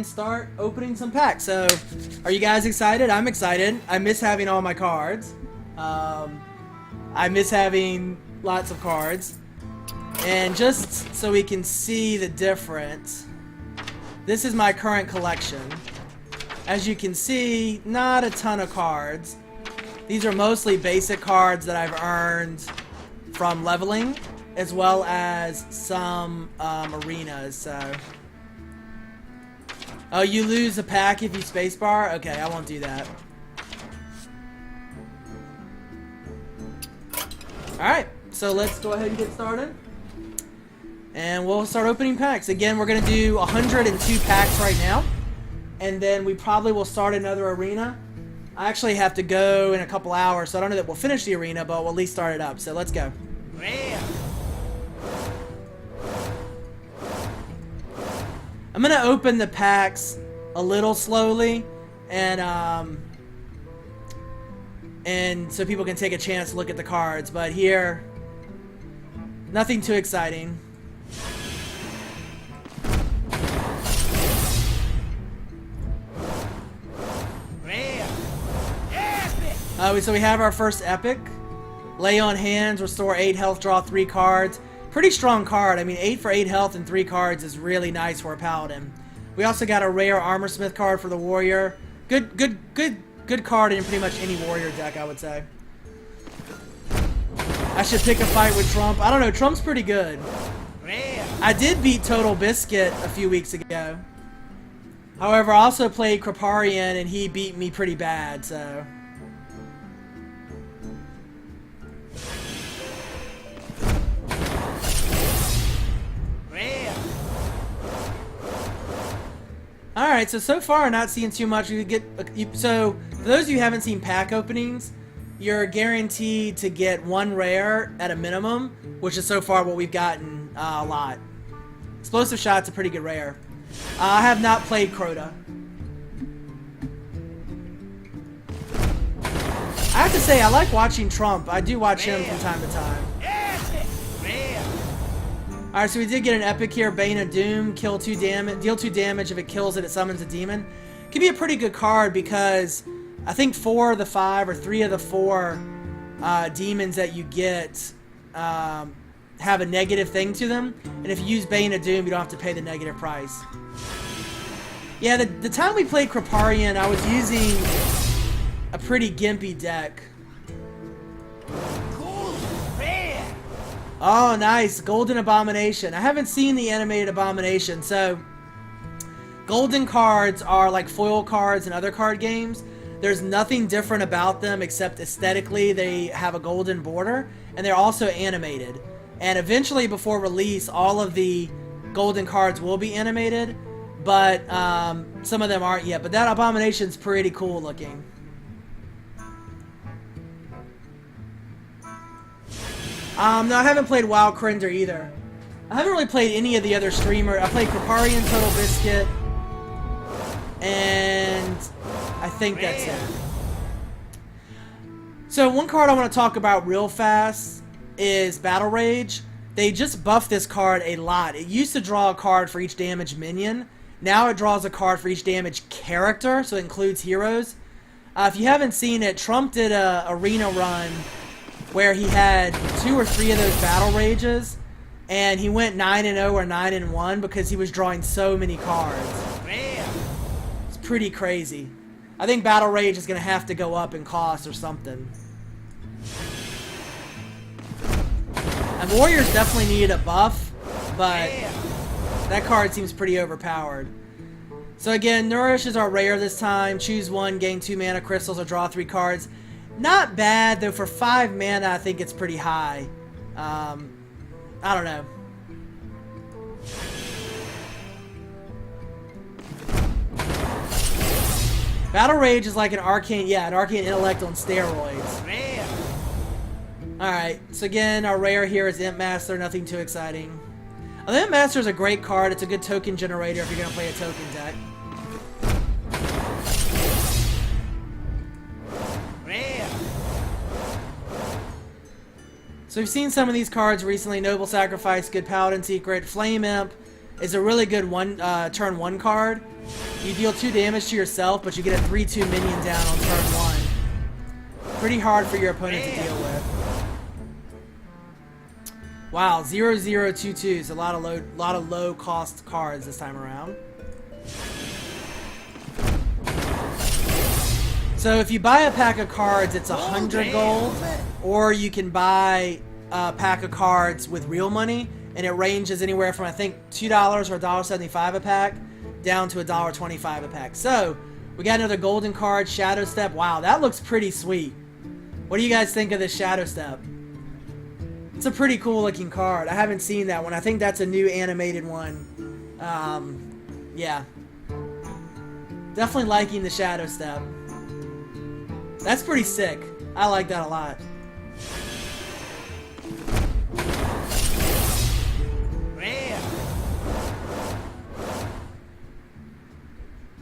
and start opening some packs. So, are you guys excited? I'm excited. I miss having all my cards. I miss having lots of cards. And just so we can see the difference, this is my current collection. As you can see, not a ton of cards. These are mostly basic cards that I've earned from leveling, as well as some arenas. So, oh, you lose a pack if you spacebar? Okay, I won't do that. Alright, so let's go ahead and get started. And we'll start opening packs. Again, we're going to do 102 packs right now. And then we probably will start another arena. I actually have to go in a couple hours, so I don't know that we'll finish the arena, but we'll at least start it up. So let's go. I'm going to open the packs a little slowly. And so people can take a chance to look at the cards. But here, nothing too exciting. So we have our first epic. Lay on hands, restore 8 health, draw 3 cards. Pretty strong card. I mean, 8 for 8 health and 3 cards is really nice for a paladin. We also got a rare Armorsmith card for the warrior. Good card in pretty much any warrior deck, I would say. I should pick a fight with Trump. I don't know, Trump's pretty good. I did beat Total Biscuit a few weeks ago. However, I also played Kripparrian and he beat me pretty bad, so... Alright, so far not seeing too much. So, for those of you who haven't seen pack openings, you're guaranteed to get 1 rare at a minimum, which is so far what we've gotten a lot. Explosive Shot's a pretty good rare. I have not played Crota. I have to say, I like watching Trump. I do watch him from time to time. Alright, so we did get an epic here. Bane of Doom, deal 2 damage. If it kills it, it summons a demon. Could be a pretty good card because I think 4 of the 5 or 3 of the 4 demons that you get have a negative thing to them. And if you use Bane of Doom, you don't have to pay the negative price. Yeah, the time we played Kripparrian, I was using a pretty gimpy deck. Oh, nice. Golden Abomination. I haven't seen the animated Abomination. So, golden cards are like foil cards in other card games. There's nothing different about them except aesthetically they have a golden border. And they're also animated. And eventually, before release, all of the golden cards will be animated. But some of them aren't yet. But that Abomination's pretty cool looking. No, I haven't played Wild Crinder either. I haven't really played any of the other streamers. I played Kripparrian, Total Biscuit, and I think that's it. So one card I want to talk about real fast is Battle Rage. They just buffed this card a lot. It used to draw a card for each damage minion. Now it draws a card for each damage character, so it includes heroes. If you haven't seen it, Trump did a arena run where he had 2 or 3 of those Battle Rages, and he went 9-0 or 9-1 because he was drawing so many cards. It's pretty crazy. I think Battle Rage is going to have to go up in cost or something. And Warriors definitely needed a buff, but that card seems pretty overpowered. So again, Nourish is our rare this time. Choose 1, gain 2 mana crystals, or draw 3 cards. Not bad, though for 5 mana I think it's pretty high. I don't know. Battle Rage is like an arcane intellect on steroids. Alright, so again, our rare here is Imp Master, nothing too exciting. The Imp Master is a great card, it's a good token generator if you're going to play a token deck. So we've seen some of these cards recently. Noble Sacrifice, good Paladin Secret. Flame Imp is a really good turn 1 card. You deal 2 damage to yourself, but you get a 3/2 minion down on turn 1. Pretty hard for your opponent to deal with. Wow, 0/0/2/2s, a lot of low cost cards this time around. So if you buy a pack of cards, it's 100 gold, or you can buy a pack of cards with real money, and it ranges anywhere from, I think, $2 or $1.75 a pack, down to $1.25 a pack. So, we got another golden card, Shadow Step. Wow, that looks pretty sweet. What do you guys think of this Shadow Step? It's a pretty cool looking card. I haven't seen that one. I think that's a new animated one. Yeah. Definitely liking the Shadow Step. That's pretty sick. I like that a lot.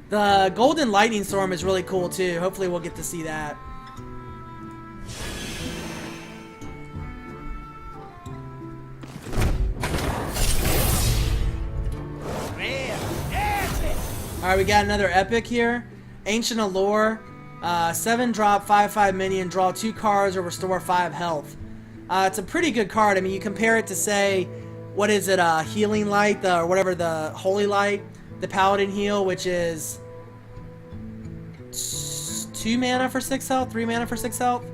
The Golden Lightning Storm is really cool too. Hopefully we'll get to see that. Alright, we got another epic here. Ancient Allure. 7-drop, 5/5 minion, draw 2 cards or restore 5 health. It's a pretty good card. I mean, you compare it to, say, what is it, Healing Light, or whatever, the Holy Light, the Paladin Heal, which is 2 mana for 6 health, 3 mana for 6 health.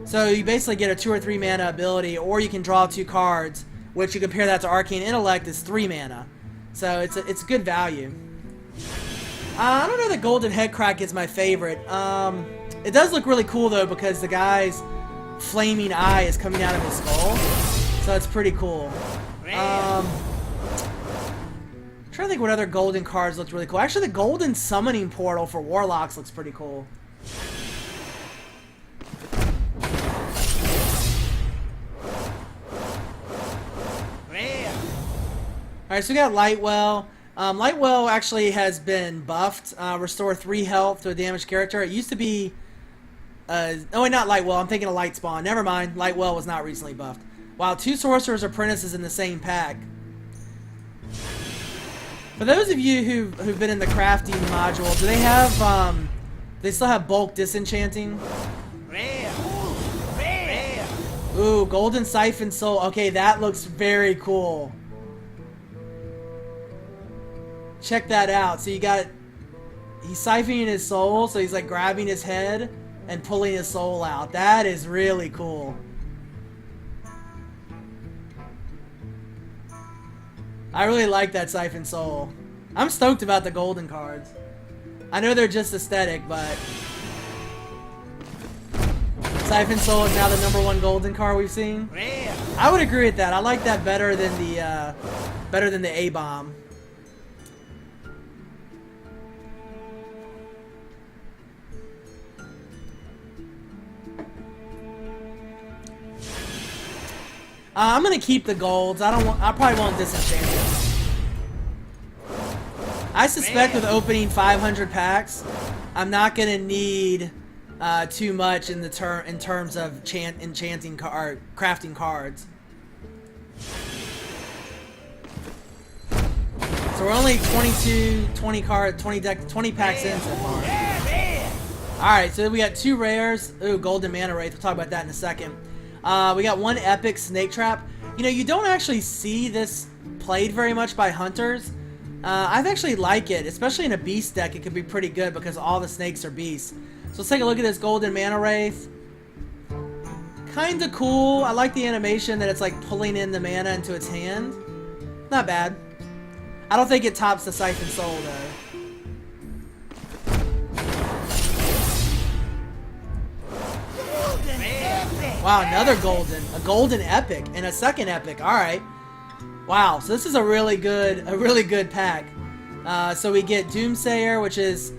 So you basically get a 2 or 3 mana ability, or you can draw 2 cards, which you compare that to Arcane Intellect is 3 mana. So it's good value. I don't know that Golden Headcrack is my favorite. It does look really cool though, because the guy's flaming eye is coming out of his skull, so it's pretty cool. I'm trying to think what other golden cards look really cool. Actually, the Golden Summoning Portal for Warlocks looks pretty cool. Alright, so we got Lightwell. Lightwell actually has been buffed. Restore 3 health to a damaged character. It used to be... oh wait, not Lightwell. I'm thinking of Lightspawn. Never mind. Lightwell was not recently buffed. Wow, 2 Sorcerer's Apprentices in the same pack. For those of you who've been in the crafting module, do they have... they still have bulk disenchanting? Ooh, Golden Siphon Soul. Okay, that looks very cool. Check that out. So you got... He's siphoning his soul, so he's like grabbing his head and pulling his soul out. That is really cool. I really like that Siphon Soul. I'm stoked about the golden cards. I know they're just aesthetic, but... Siphon Soul is now the #1 golden card we've seen. I would agree with that. I like that better than the A-Bomb. I'm gonna keep the golds. I probably won't disenchant them. I suspect with opening 500 packs, I'm not gonna need too much in terms of enchanting or crafting cards. So we're only 20 packs in so far. Alright, so we got 2 rares. Ooh, Golden Mana Wraith. We'll talk about that in a second. We got 1 epic Snake Trap. You know, you don't actually see this played very much by hunters. I actually like it, especially in a beast deck. It could be pretty good because all the snakes are beasts. So let's take a look at this Golden Mana Wraith. Kinda cool. I like the animation that it's like pulling in the mana into its hand. Not bad. I don't think it tops the Siphon Soul though. Wow, another golden. A golden epic and a second epic. Alright. Wow, so this is a really good pack. So we get Doomsayer, which is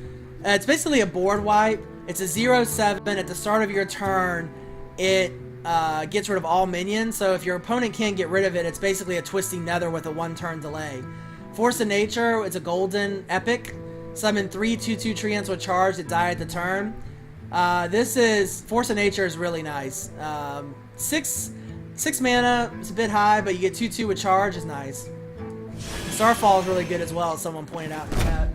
it's basically a board wipe. It's a 0/7 at the start of your turn. It gets rid of all minions, so if your opponent can't get rid of it, it's basically a Twisting Nether with a 1-turn delay. Force of Nature, it's a golden epic. Summon 3 2/2 treants with charge that die at the turn. This is... Force of Nature is really nice. 6 mana, it's a bit high, but you get 2/2 with charge is nice. Starfall is really good as well, as someone pointed out in the chat.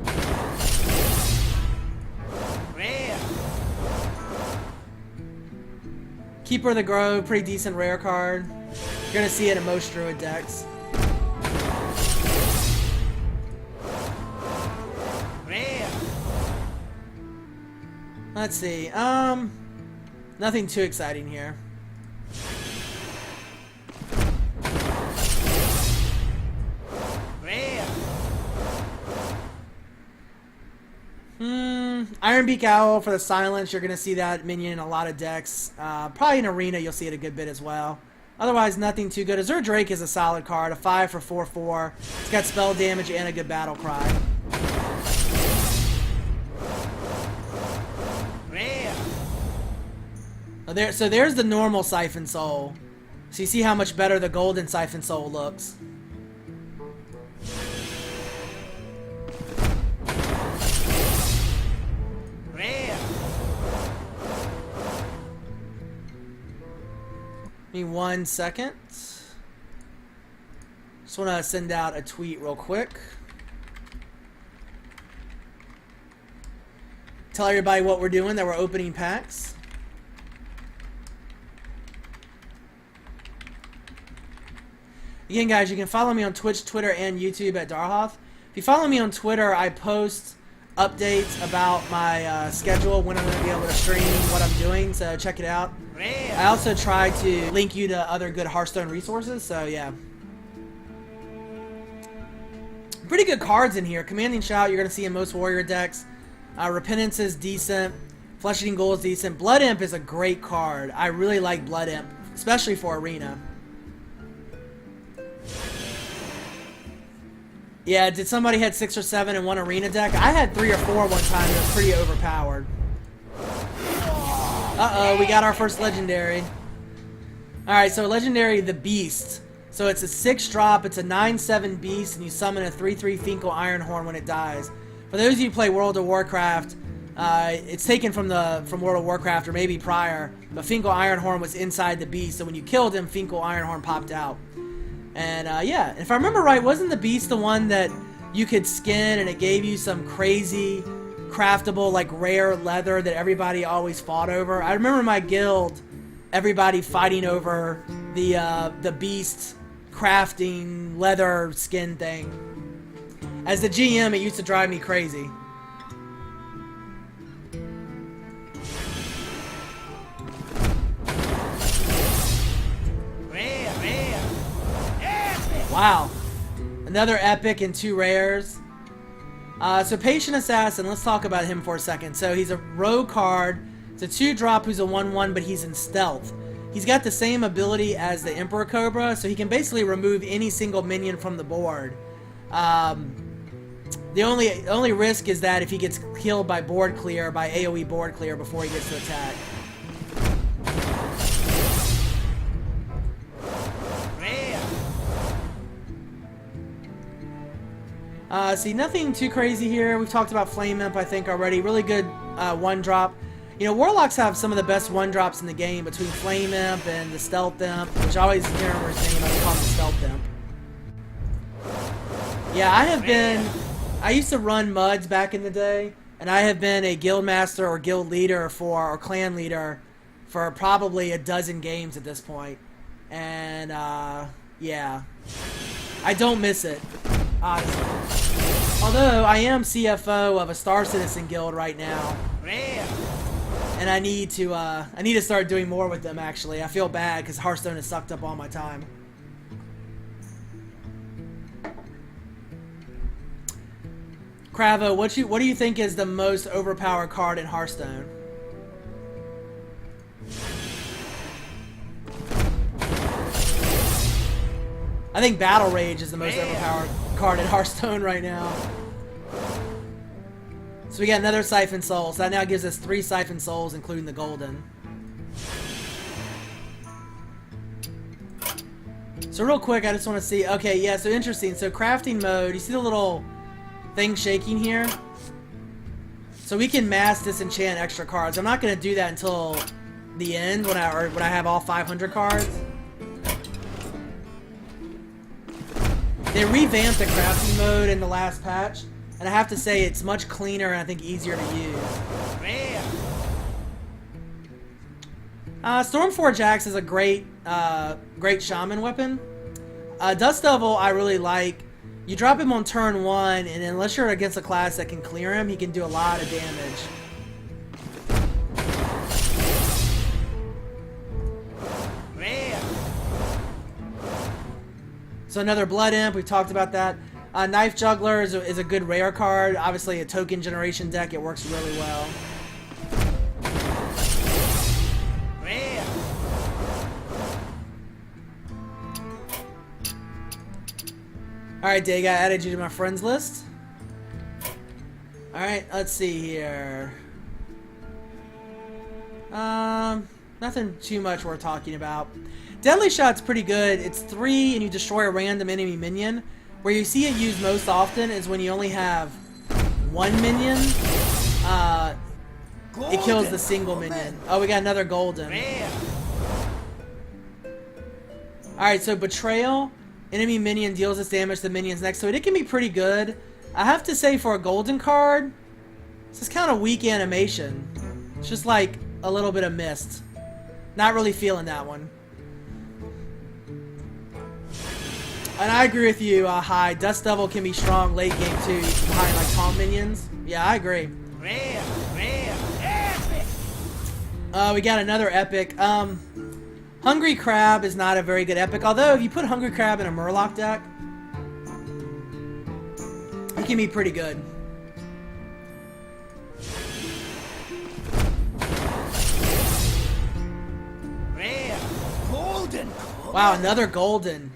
Keeper of the Grove, pretty decent rare card. You're gonna see it in most Druid decks. Let's see. Nothing too exciting here. Ironbeak Owl for the silence. You're going to see that minion in a lot of decks. Probably in Arena you'll see it a good bit as well. Otherwise, nothing too good. Azure Drake is a solid card. A 5 for 4/4. It's got spell damage and a good battle cry. So there's the normal Siphon Soul. So you see how much better the golden Siphon Soul looks. Give me 1 second. Just want to send out a tweet real quick. Tell everybody what we're doing, that we're opening packs. Again, guys, you can follow me on Twitch, Twitter, and YouTube at Darhoth. If you follow me on Twitter, I post updates about my schedule, when I'm going to be able to stream, what I'm doing, so check it out. I also try to link you to other good Hearthstone resources, so yeah. Pretty good cards in here. Commanding Shout, you're going to see in most Warrior decks. Repentance is decent. Flesh Eating Ghoul is decent. Blood Imp is a great card. I really like Blood Imp, especially for Arena. Yeah, did somebody had 6 or 7 in one Arena deck? I had 3 or 4 one time. It was pretty overpowered. Uh-oh, we got our first Legendary. Alright, so Legendary, the Beast. So it's a 6-drop, it's a 9/7 Beast, and you summon a 3/3 Finkel Ironhorn when it dies. For those of you who play World of Warcraft, it's taken from World of Warcraft, or maybe prior, but Finkel Ironhorn was inside the Beast, so when you killed him, Finkel Ironhorn popped out. And yeah, if I remember right, wasn't the Beast the one that you could skin and it gave you some crazy craftable, like, rare leather that everybody always fought over? I remember my guild, everybody fighting over the Beast crafting leather skin thing. As the GM, it used to drive me crazy. Wow. Another epic and 2 rares. So Patient Assassin, let's talk about him for a second. So he's a rogue card. It's a 2-drop who's a 1/1, but he's in stealth. He's got the same ability as the Emperor Cobra, so he can basically remove any single minion from the board. The only risk is that if he gets killed by board clear, by AoE board clear before he gets to attack. See, nothing too crazy here. We've talked about Flame Imp, I think, already. Really good 1-drop. You know, Warlocks have some of the best 1-drops in the game, between Flame Imp and the Stealth Imp, which I always can't remember his name. I just call him the Stealth Imp. Yeah, I used to run MUDs back in the day, and I have been a guild master or guild leader or clan leader for probably a dozen games at this point. And, yeah. I don't miss it, honestly. Although, I am CFO of a Star Citizen guild right now. And I need to start doing more with them, actually. I feel bad because Hearthstone has sucked up all my time. Cravo, what do you think is the most overpowered card in Hearthstone? I think Battle Rage is the most overpowered card in Hearthstone right now. So we got another Siphon Soul. So that now gives us 3 Siphon Souls, including the golden. So real quick, I just want to see. Okay, yeah, so interesting. So crafting mode, you see the little thing shaking here? So we can mass disenchant extra cards. I'm not going to do that until the end when I have all 500 cards. They revamped the crafting mode in the last patch, and I have to say it's much cleaner and I think easier to use. Stormforge Axe is a great shaman weapon. Dust Devil I really like. You drop him on turn 1, and unless you're against a class that can clear him, he can do a lot of damage. So another Blood Imp, we've talked about that. Knife Juggler is a good rare card. Obviously a token generation deck, it works really well. Alright, Dig, I added you to my friends list. Alright, let's see here. Nothing too much worth talking about. Deadly Shot's pretty good. It's 3 and you destroy a random enemy minion. Where you see it used most often is when you only have 1 minion. It kills the single minion. Oh, we got another golden. Alright, so Betrayal. Enemy minion deals this damage to the minions next to it. It can be pretty good. I have to say for a golden card, this is kind of weak animation. It's just like a little bit of mist. Not really feeling that one. And I agree with you, High. Dust Devil can be strong late game too, behind like taunt minions. Yeah, I agree. We got another epic. Hungry Crab is not a very good epic, although if you put Hungry Crab in a Murloc deck, it can be pretty good. Wow, another golden.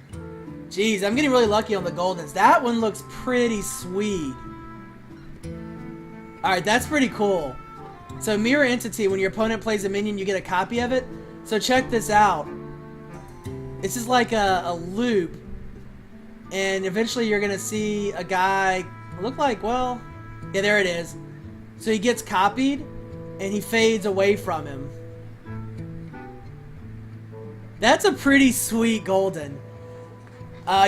Jeez, I'm getting really lucky on the goldens. That one looks pretty sweet. Alright, that's pretty cool. So Mirror Entity, when your opponent plays a minion, you get a copy of it. So check this out. This is like a loop. And eventually you're going to see a guy look like, well, yeah, there it is. So he gets copied and he fades away from him. That's a pretty sweet golden.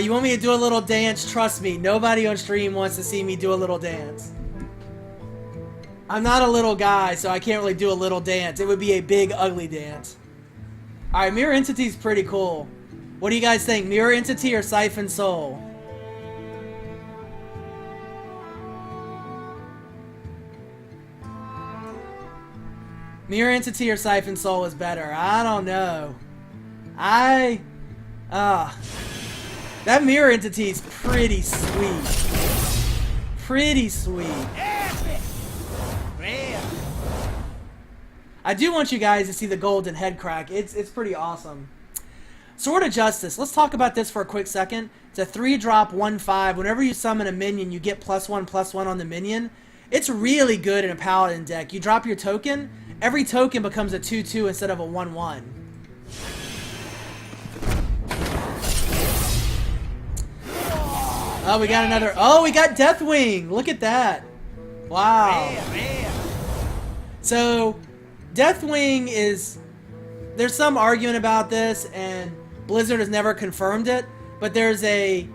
You want me to do a little dance? Trust me, nobody on stream wants to see me do a little dance. I'm not a little guy, so I can't really do a little dance. It would be a big, ugly dance. Alright, Mirror Entity's pretty cool. What do you guys think? Mirror Entity or Siphon Soul? Mirror Entity or Siphon Soul is better. I don't know. That Mirror Entity is pretty sweet. Pretty sweet. I do want you guys to see the golden head crack. It's pretty awesome. Sword of Justice. Let's talk about this for a quick second. It's a 3-drop 1/5. Whenever you summon a minion, you get +1/+1 on the minion. It's really good in a Paladin deck. You drop your token, every token becomes a 2/2 instead of a 1/1. Oh, we got another. Oh, we got Deathwing. Look at that. Wow. So, Deathwing is... There's some argument about this, and Blizzard has never confirmed it, but there's a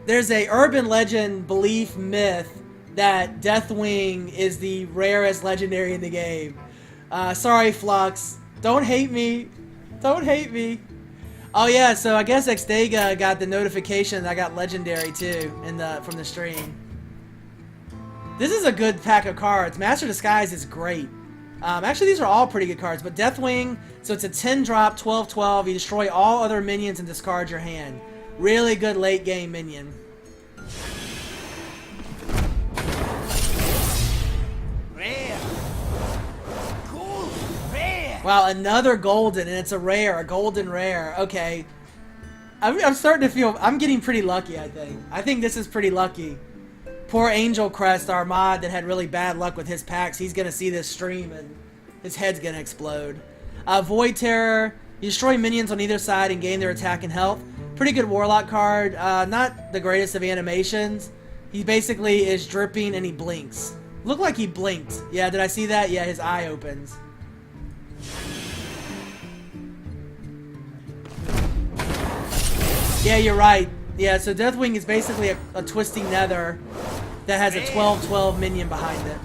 urban legend belief myth that Deathwing is the rarest legendary in the game. Sorry, Flux. Don't hate me. Don't hate me. Oh yeah, so I guess Xdega got the notification that I got legendary too from the stream. This is a good pack of cards. Master Disguise is great. Actually, these are all pretty good cards, but Deathwing, so it's a 10-drop, 12/12. You destroy all other minions and discard your hand. Really good late-game minion. Rare. Cool. Rare. Wow, another golden, and it's a rare, a golden rare. Okay. I'm starting to feel, I'm getting pretty lucky, I think. I think this is pretty lucky. Poor Angel Crest, our mod that had really bad luck with his packs, he's going to see this stream and his head's going to explode. Void Terror, you destroy minions on either side and gain their attack and health. Pretty good Warlock card, not the greatest of animations. He basically is dripping and he blinks. Looked like he blinked. Yeah, did I see that? Yeah, his eye opens. Yeah, you're right. Yeah, so Deathwing is basically a Twisting Nether that has a 12/12 minion behind it.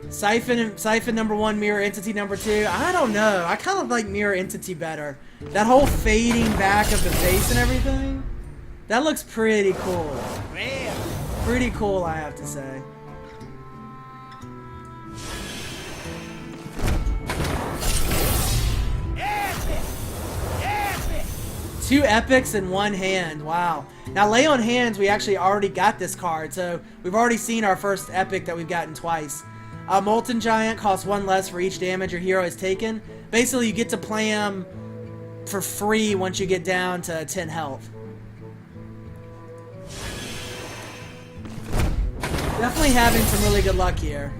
Siphon number 1, Mirror Entity number 2. I don't know. I kind of like Mirror Entity better. That whole fading back of the face and everything. That looks pretty cool. Rare. Pretty cool, I have to say. Epic. Epic. 2 epics in one hand. Wow. Now, Lay on Hands, we actually already got this card, so we've already seen our first epic that we've gotten twice. Molten Giant costs 1 less for each damage your hero has taken. Basically, you get to play him for free once you get down to 10 health. Definitely having some really good luck here.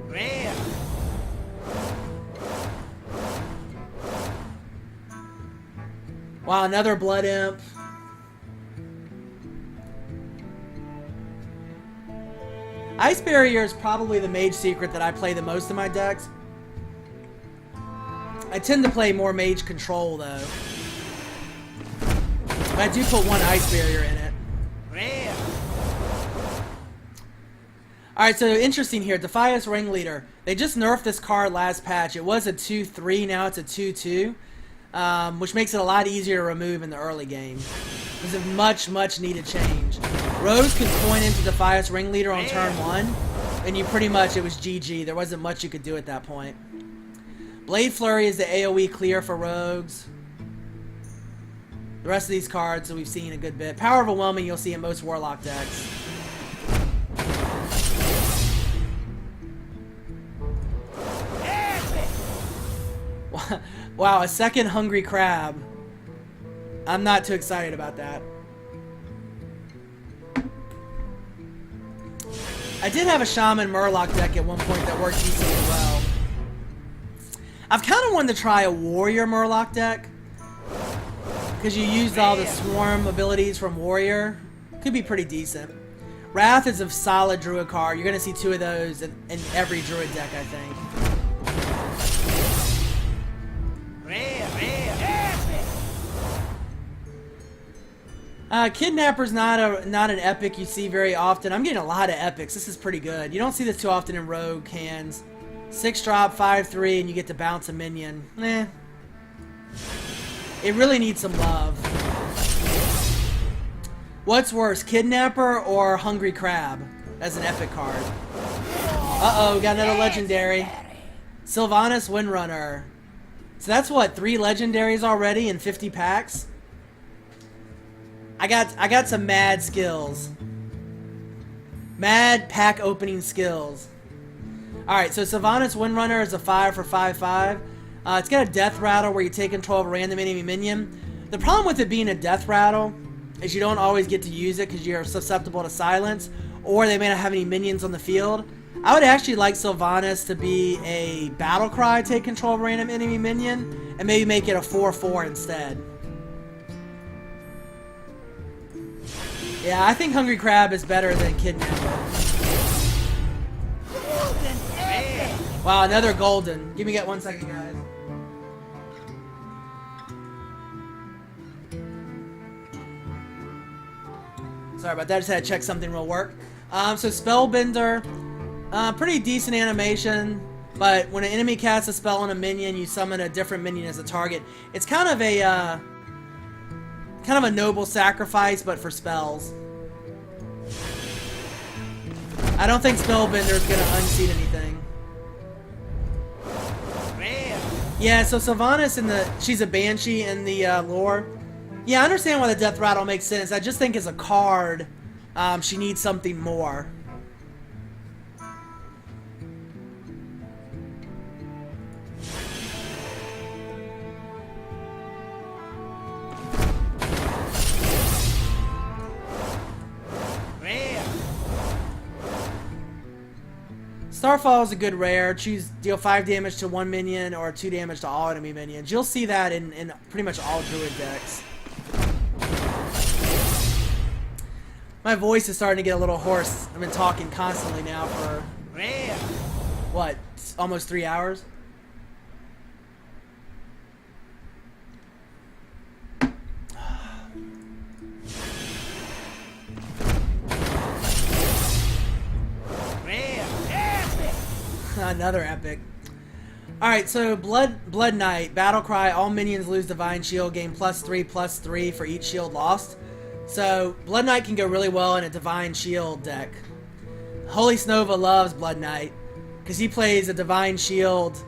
Rare. Wow, another Blood Imp. Ice Barrier is probably the mage secret that I play the most in my decks. I tend to play more mage control though. But I do put 1 Ice Barrier in it. Rare. Alright, so interesting here. Defias Ringleader. They just nerfed this card last patch. It was a 2-3, now it's a 2-2. Which makes it a lot easier to remove in the early game. It was a much, much needed change. Rose could coin into Defias Ringleader on turn 1, and you pretty much, it was GG. There wasn't much you could do at that point. Blade Flurry is the AoE clear for rogues. The rest of these cards we've seen a good bit. Power Overwhelming you'll see in most Warlock decks. Wow, a second Hungry Crab. I'm not too excited about that. I did have a Shaman Murloc deck at one point that worked decently well. I've kind of wanted to try a Warrior Murloc deck. Because you used all the Swarm abilities from Warrior. Could be pretty decent. Wrath is a solid Druid card. You're going to see 2 of those in every Druid deck, I think. Kidnapper's not an epic you see very often. I'm getting a lot of epics. This is pretty good. You don't see this too often in rogue hands. 6 drop, 5/3, and you get to bounce a minion. Eh. It really needs some love. What's worse, Kidnapper or Hungry Crab as an epic card? Uh-oh, got another legendary. Sylvanas Windrunner. So that's what, 3 legendaries already in 50 packs? I got some mad skills. Mad pack opening skills. Alright, so Sylvanas Windrunner is a 5 for 5/5. It's got a death rattle where you take control of a random enemy minion. The problem with it being a death rattle is you don't always get to use it because you're susceptible to silence, or they may not have any minions on the field. I would actually like Sylvanas to be a battle cry, take control of a random enemy minion, and maybe make it a 4/4 instead. Yeah, I think Hungry Crab is better than Kidnapper. Wow, another golden. Give me 1 second, guys. Sorry about that, just had to check something real quick. So Spellbender, pretty decent animation, but when an enemy casts a spell on a minion, you summon a different minion as a target. It's kind of a noble sacrifice, but for spells. I don't think Spellbender is gonna unseat anything. Yeah, so Sylvanas she's a Banshee in the lore. Yeah, I understand why the Death Rattle makes sense. I just think as a card, she needs something more. Starfall is a good rare. Deal 5 damage to 1 minion or 2 damage to all enemy minions. You'll see that in pretty much all Druid decks. My voice is starting to get a little hoarse. I've been talking constantly now for, what, almost 3 hours? Another epic. Alright, so Blood Knight, Battle Cry, all minions lose Divine Shield, gain +3/+3 for each shield lost. So, Blood Knight can go really well in a Divine Shield deck. Holy Snova loves Blood Knight, because he plays a Divine Shield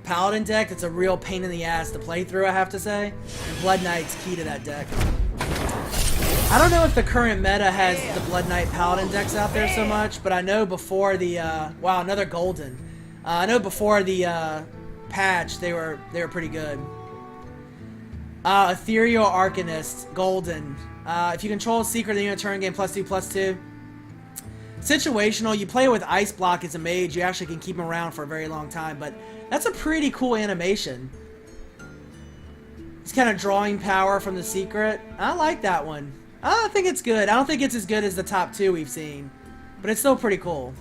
Paladin deck that's a real pain in the ass to play through, I have to say. And Blood Knight's key to that deck. I don't know if the current meta has the Blood Knight Paladin decks out there so much, but I know before the, wow, another Golden. I know before the, patch, they were pretty good. Ethereal Arcanist, Golden. If you control a secret, then you turn game +2/+2. Situational, you play with Ice Block as a mage, you actually can keep him around for a very long time, but that's a pretty cool animation. It's kind of drawing power from the secret. I like that one. I think it's good. I don't think it's as good as the top two we've seen, but it's still pretty cool.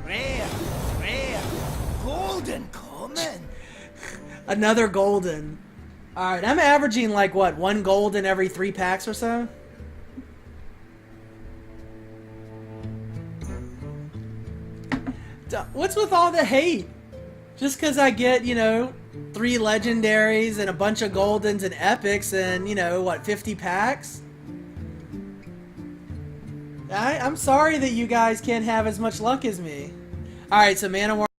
Rare. Golden coming. Another Golden. Alright, I'm averaging like, what, 1 Golden every 3 packs or so? What's with all the hate? Just because I get, you know, 3 legendaries and a bunch of Goldens and epics and, you know, what, 50 packs? I'm sorry that you guys can't have as much luck as me. Alright, so Man of War